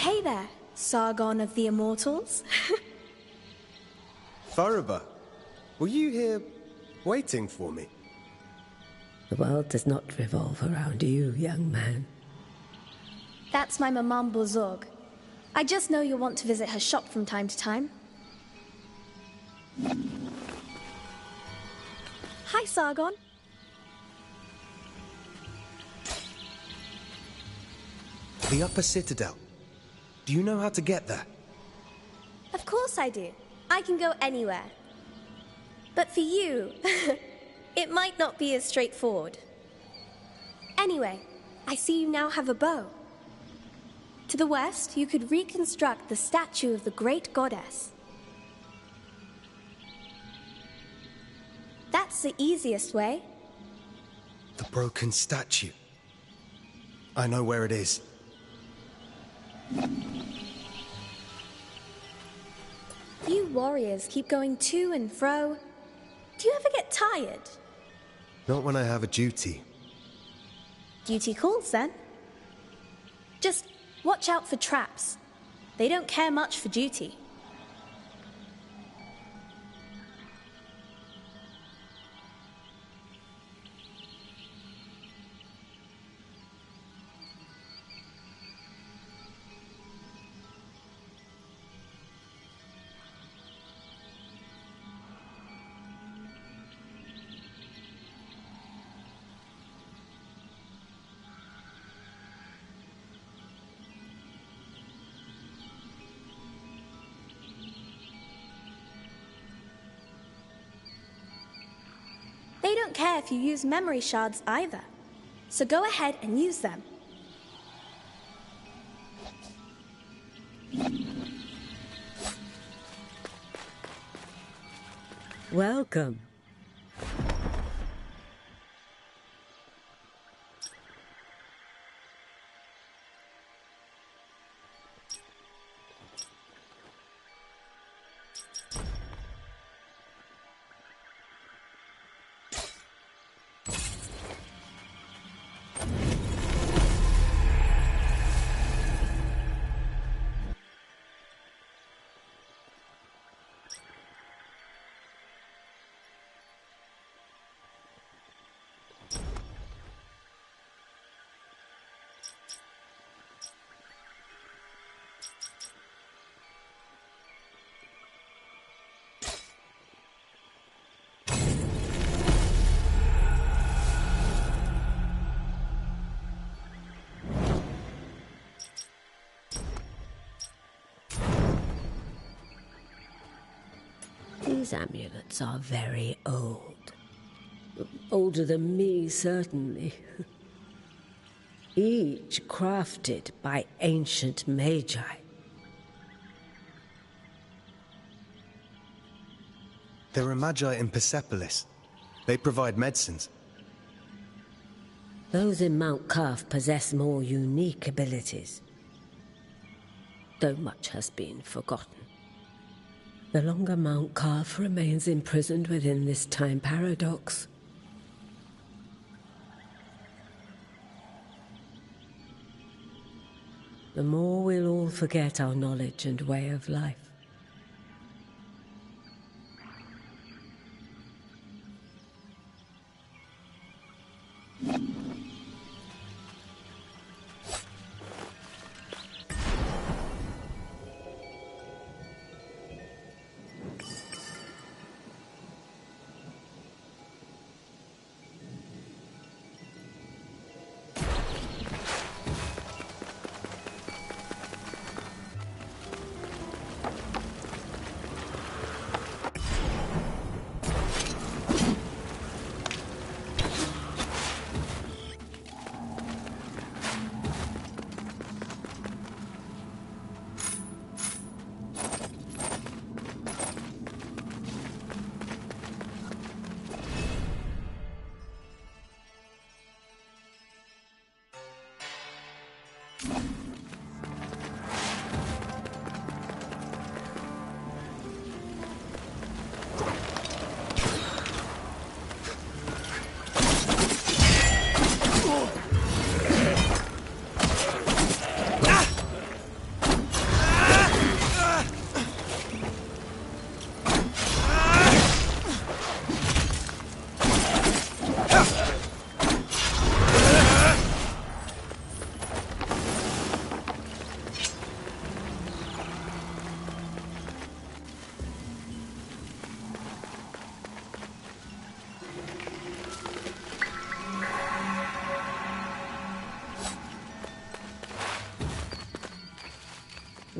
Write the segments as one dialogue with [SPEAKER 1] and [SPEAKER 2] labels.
[SPEAKER 1] Hey there, Sargon of the Immortals.
[SPEAKER 2] Fariba, were you here waiting for me?
[SPEAKER 3] The world does not revolve around you, young man.
[SPEAKER 1] That's my Maman Bozorg. I just know you'll want to visit her shop from time to time. Hi, Sargon.
[SPEAKER 2] The Upper Citadel. Do you know how to get there?
[SPEAKER 1] Of course I do. I can go anywhere. But for you, it might not be as straightforward. Anyway, I see you now have a bow. To the west, you could reconstruct the statue of the great goddess. That's the easiest way.
[SPEAKER 2] The broken statue. I know where it is.
[SPEAKER 1] You warriors keep going to and fro. Do you ever get tired?
[SPEAKER 2] Not when I have a duty.
[SPEAKER 1] Duty calls, then. Just watch out for traps. They don't care much for duty. They don't care if you use memory shards either. So go ahead and use them.
[SPEAKER 3] Welcome. These amulets are very old. Older than me, certainly. Each crafted by ancient magi.
[SPEAKER 2] There are magi in Persepolis. They provide medicines.
[SPEAKER 3] Those in Mount Kaf possess more unique abilities, though much has been forgotten. The longer Mount Kaf remains imprisoned within this time paradox. The more we'll all forget our knowledge and way of life.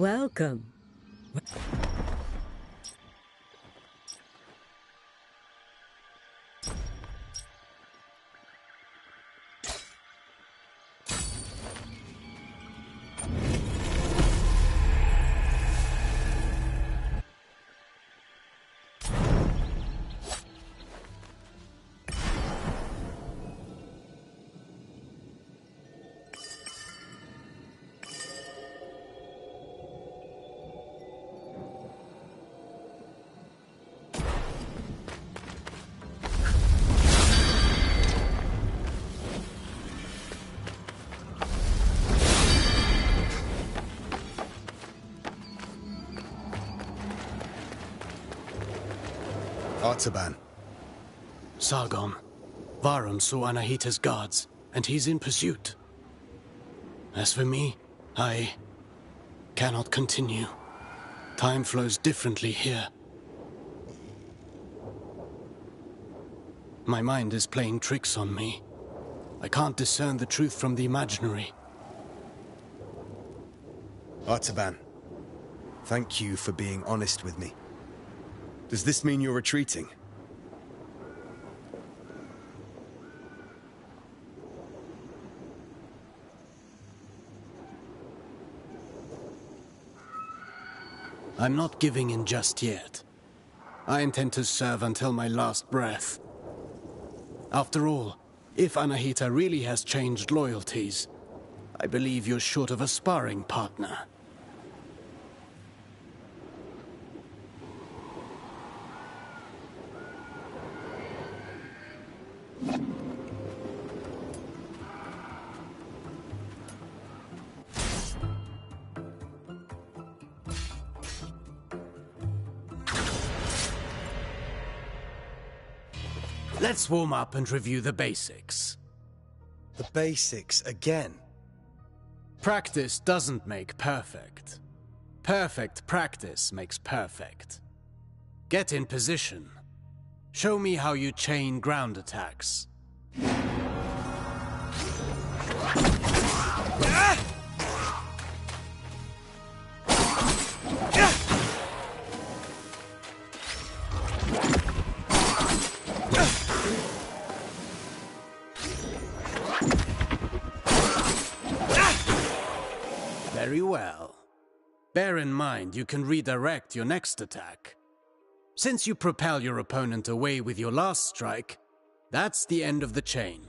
[SPEAKER 3] Welcome.
[SPEAKER 2] Artaban.
[SPEAKER 4] Sargon. Varum saw Anahita's guards, and he's in pursuit. As for me, I cannot continue. Time flows differently here. My mind is playing tricks on me. I can't discern the truth from the imaginary.
[SPEAKER 2] Artaban, thank you for being honest with me. Does this mean you're retreating?
[SPEAKER 4] I'm not giving in just yet. I intend to serve until my last breath. After all, if Anahita really has changed loyalties, I believe you're short of a sparring partner. Let's warm up and review the basics.
[SPEAKER 2] The basics again?
[SPEAKER 4] Practice doesn't make perfect. Perfect practice makes perfect. Get in position. Show me how you chain ground attacks. Very well. Bear in mind you can redirect your next attack. Since you propel your opponent away with your last strike, that's the end of the chain.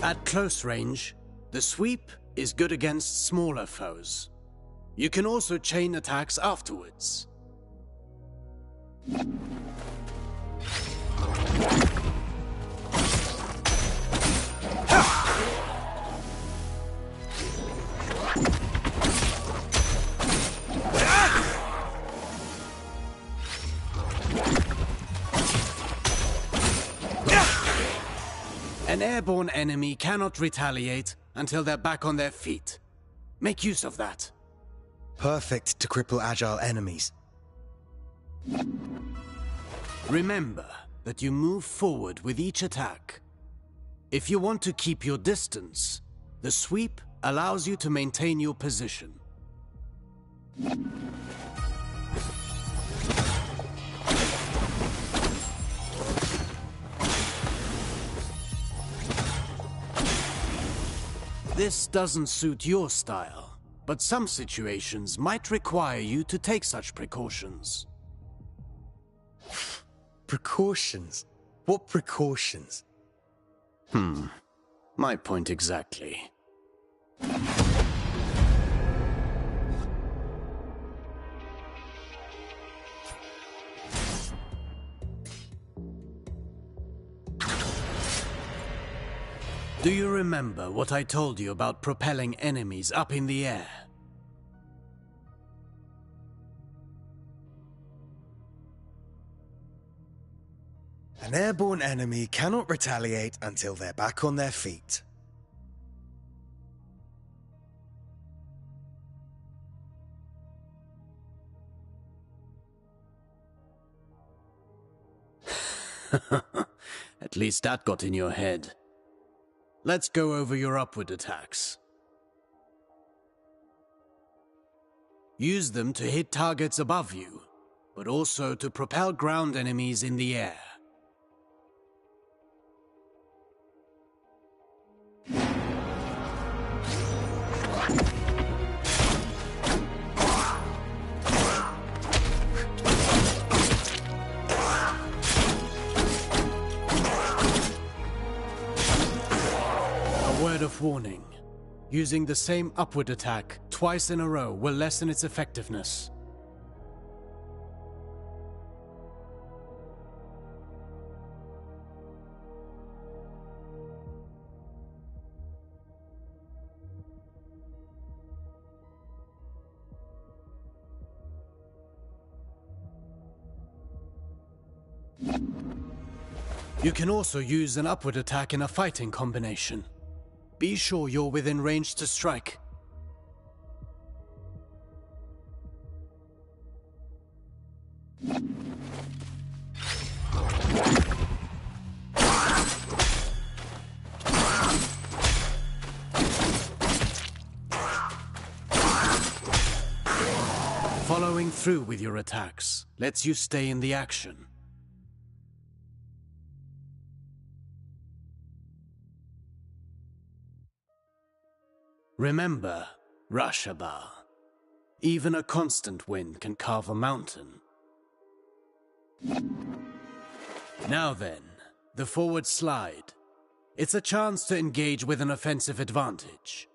[SPEAKER 4] At close range, the sweep is good against smaller foes. You can also chain attacks afterwards. An airborne enemy cannot retaliate until they're back on their feet. Make use of that.
[SPEAKER 2] Perfect to cripple agile enemies.
[SPEAKER 4] Remember that you move forward with each attack. If you want to keep your distance, the sweep allows you to maintain your position. This doesn't suit your style, but some situations might require you to take such precautions.
[SPEAKER 2] Precautions? What precautions?
[SPEAKER 4] My point exactly. Do you remember what I told you about propelling enemies up in the air?
[SPEAKER 2] An airborne enemy cannot retaliate until they're back on their feet.
[SPEAKER 4] At least that got in your head. let's go over your upward attacks. Use them to hit targets above you, but also to propel ground enemies in the air. A word of warning. Using the same upward attack twice in a row will lessen its effectiveness. You can also use an upward attack in a fighting combination. Be sure you're within range to strike. Following through with your attacks lets you stay in the action. Remember, Rashaba. Even a constant wind can carve a mountain. Now then, the forward slide. It's a chance to engage with an offensive advantage.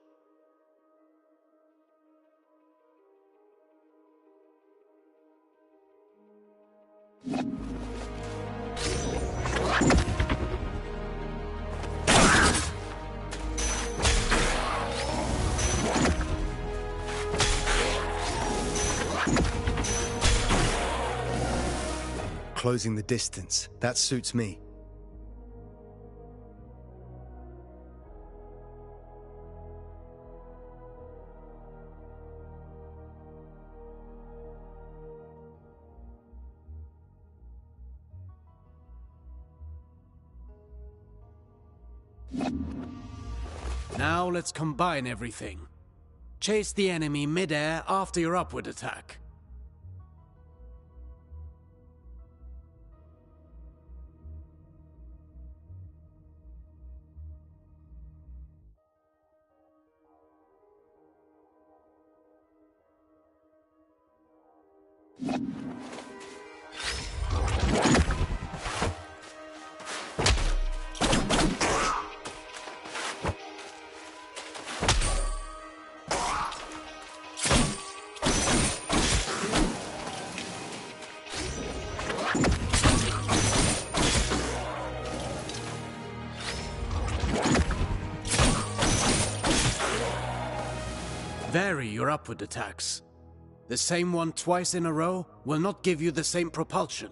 [SPEAKER 2] Closing the distance. That suits me.
[SPEAKER 4] Now let's combine everything. Chase the enemy mid-air after your upward attack. Vary your upward attacks. The same one twice in a row will not give you the same propulsion.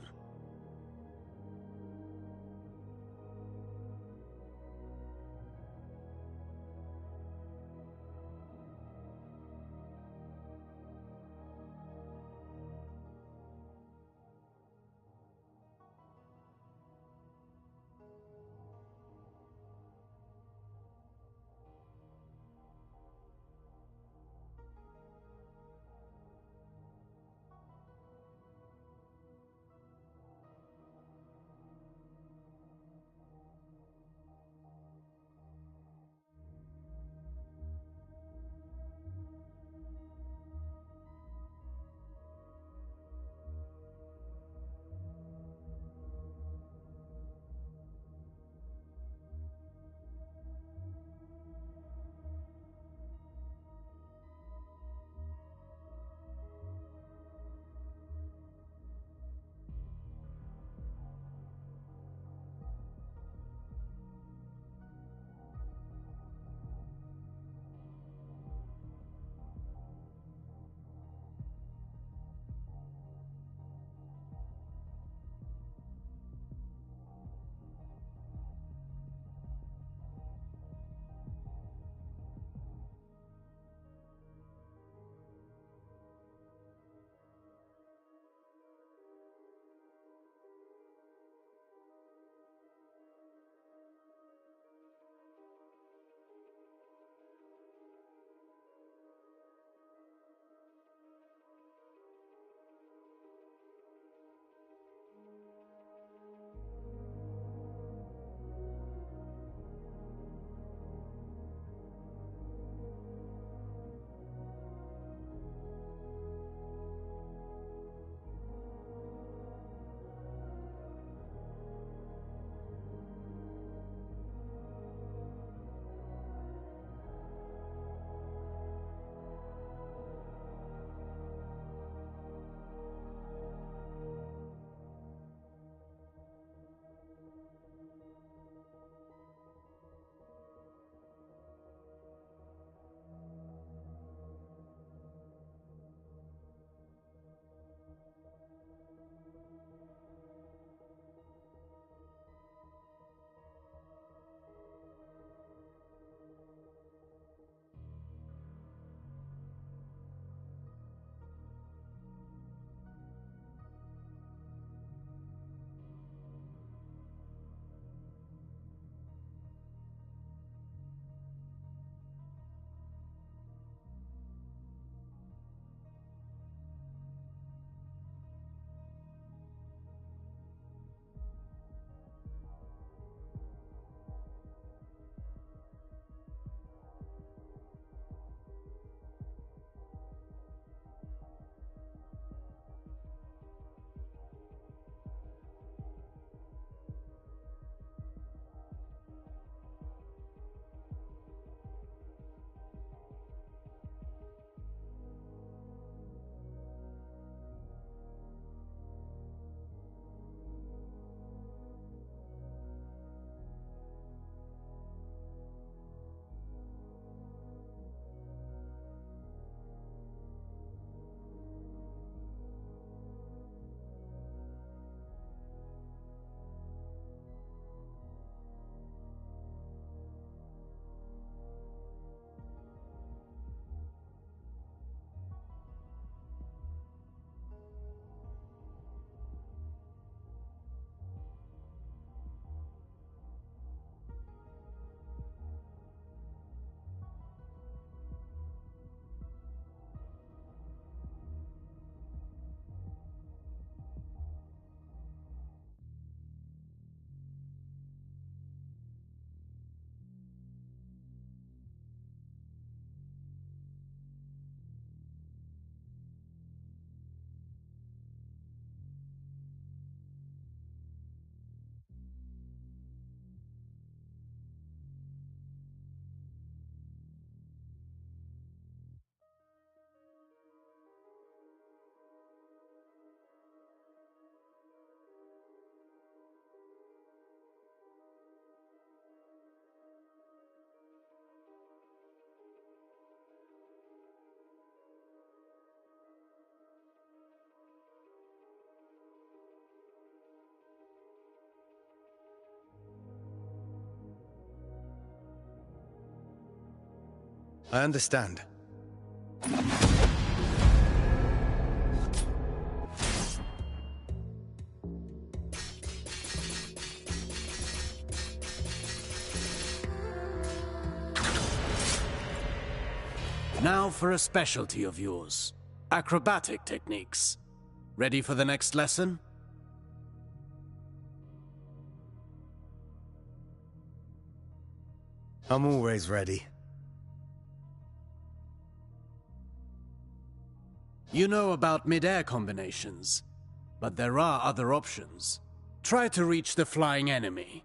[SPEAKER 2] I understand.
[SPEAKER 4] Now for a specialty of yours. Acrobatic techniques. Ready for the next lesson?
[SPEAKER 2] I'm always ready.
[SPEAKER 4] You know about mid-air combinations, but there are other options. Try to reach the flying enemy.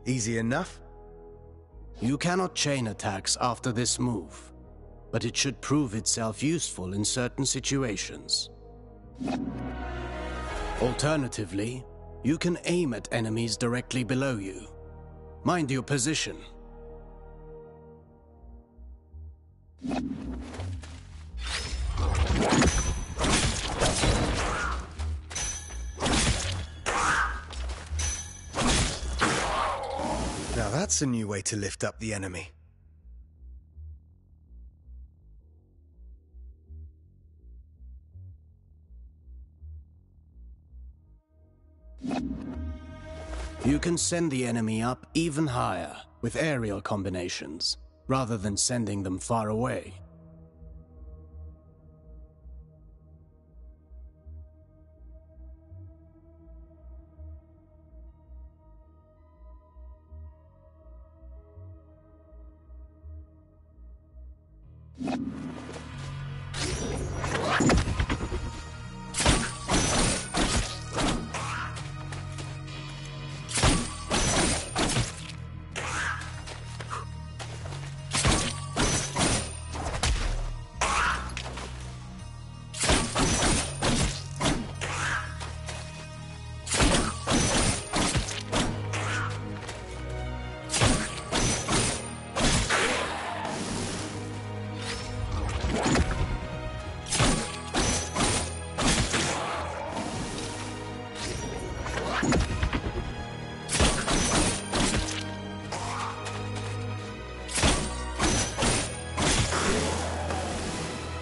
[SPEAKER 2] Easy enough?
[SPEAKER 4] You cannot chain attacks after this move, but it should prove itself useful in certain situations. Alternatively, you can aim at enemies directly below you. Mind your position.
[SPEAKER 2] Now that's a new way to lift up the enemy.
[SPEAKER 4] You can send the enemy up even higher with aerial combinations, rather than sending them far away.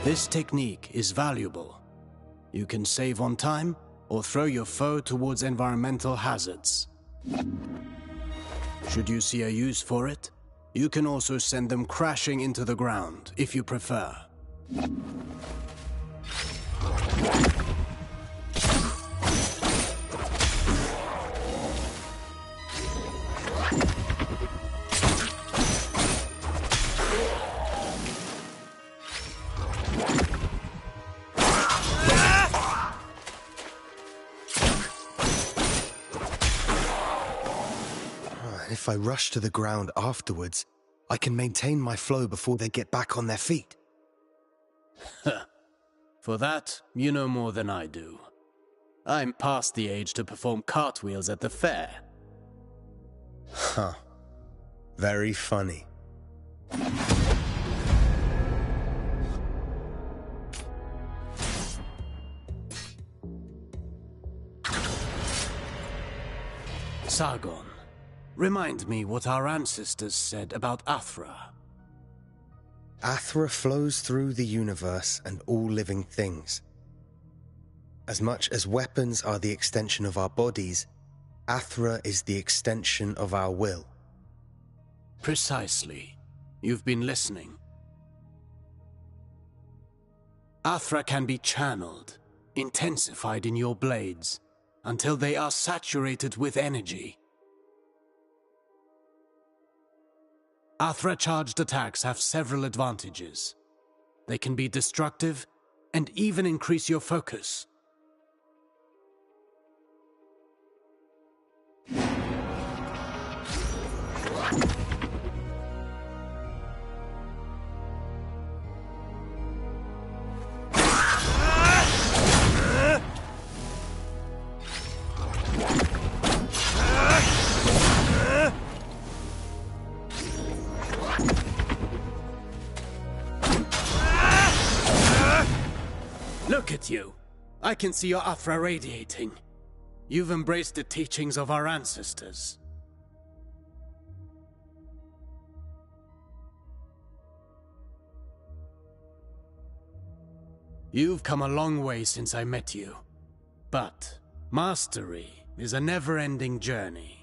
[SPEAKER 4] This technique is valuable. You can save on time or throw your foe towards environmental hazards. Should you see a use for it, you can also send them crashing into the ground if you prefer.
[SPEAKER 2] If I rush to the ground afterwards, I can maintain my flow before they get back on their feet.
[SPEAKER 4] For that, you know more than I do. I'm past the age to perform cartwheels at the fair.
[SPEAKER 2] Huh. Very funny.
[SPEAKER 4] Sargon, remind me what our ancestors said about Athra.
[SPEAKER 2] Athra flows through the universe and all living things. As much as weapons are the extension of our bodies, Athra is the extension of our will.
[SPEAKER 4] Precisely. You've been listening. Athra can be channeled, intensified in your blades, until they are saturated with energy. Athra-charged attacks have several advantages. They can be destructive and even increase your focus. at you. I can see your Athra radiating. You've embraced the teachings of our ancestors. You've come a long way since I met you. But mastery is a never-ending journey.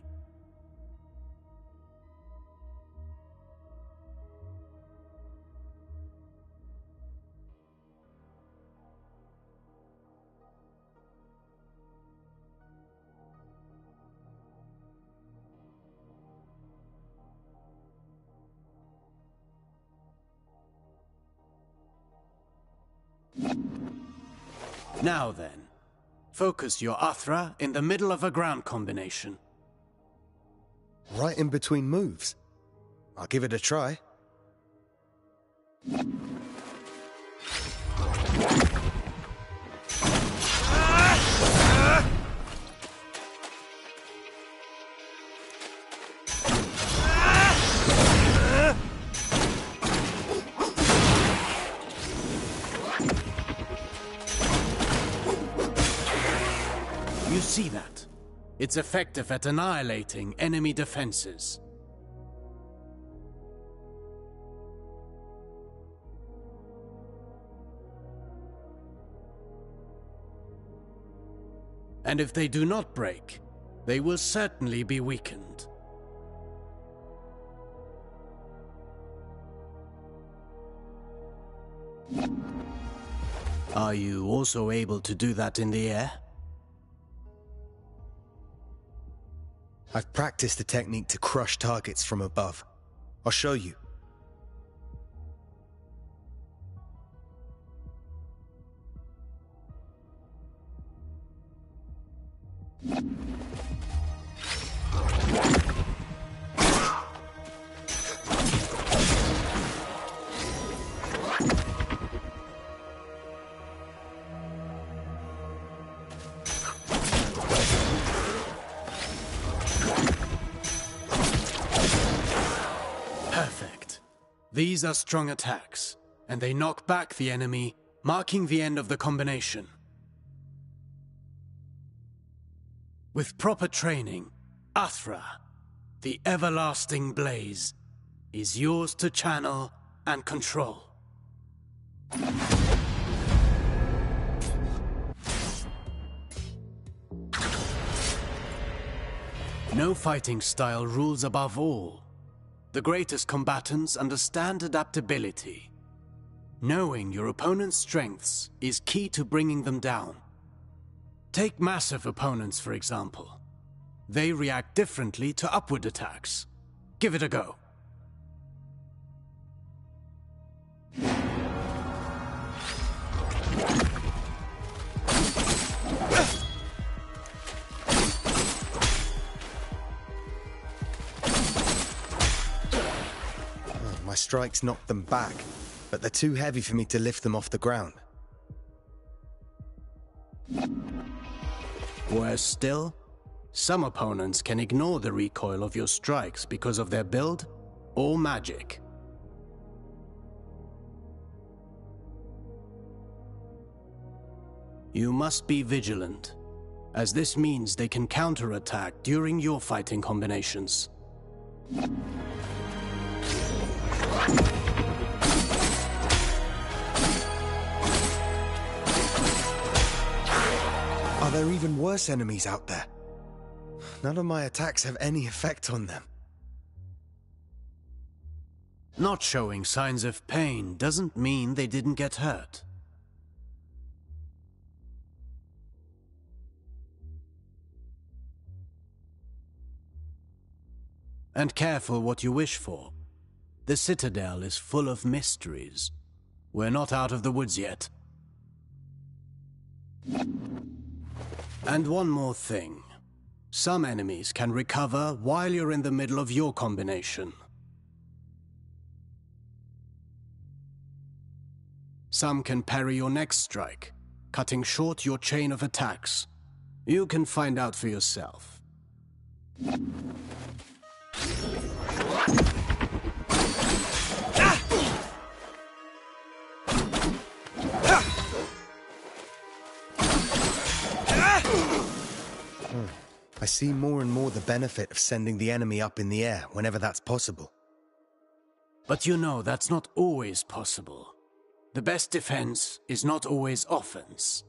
[SPEAKER 4] Now then, focus your Athra in the middle of a ground combination.
[SPEAKER 2] Right in between moves. I'll give it a try.
[SPEAKER 4] You see that? It's effective at annihilating enemy defenses. And if they do not break, they will certainly be weakened. Are you also able to do that in the air?
[SPEAKER 2] I've practiced the technique to crush targets from above. I'll show you.
[SPEAKER 4] Perfect. These are strong attacks, and they knock back the enemy, marking the end of the combination. With proper training, Athra, the everlasting blaze, is yours to channel and control. No fighting style rules above all. The greatest combatants understand adaptability. Knowing your opponent's strengths is key to bringing them down. Take massive opponents, for example. They react differently to upward attacks. Give it a go.
[SPEAKER 2] My strikes knocked them back, but they're too heavy for me to lift them off the ground.
[SPEAKER 4] Worse still, some opponents can ignore the recoil of your strikes because of their build or magic. You must be vigilant, as this means they can counterattack during your fighting combinations.
[SPEAKER 2] Are there even worse enemies out there? None of my attacks have any effect on them.
[SPEAKER 4] Not showing signs of pain doesn't mean they didn't get hurt. And careful what you wish for. The Citadel is full of mysteries. We're not out of the woods yet. And one more thing. Some enemies can recover while you're in the middle of your combination. Some can parry your next strike, cutting short your chain of attacks. You can find out for yourself.
[SPEAKER 2] I see more and more the benefit of sending the enemy up in the air whenever that's possible.
[SPEAKER 4] But you know that's not always possible. The best defense is not always offense.